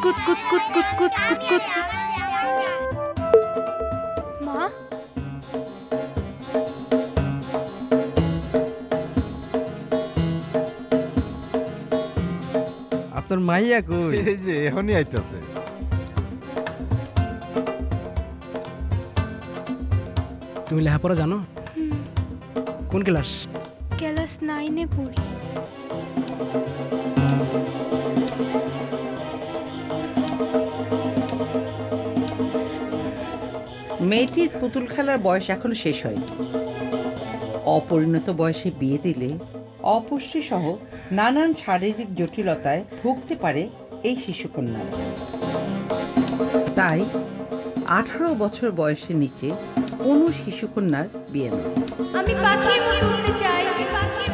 কুত কুত কুত কুত কুত কুত কুত। মা, আপনার মাইয়া কই? এই যে এখনই আইতাছে। তুমি লেখাপড়া জানো? কোন ক্লাস? ক্লাস 9-এ পড়ি। মেয়েটির পুতুল খেলার বয়স এখনো শেষ হয়নি। অপরিণত বয়সে বিয়ে দিলে অপুষ্টি সহ নানান শারীরিক জটিলতায় ভুগতে পারে এই শিশুকন্যারা। তাই 18 বছর বয়সের নিচে কোনো শিশুকন্যার বিয়ে নয়। আমি পাখির মতো উড়তে চাই, আমি পাখির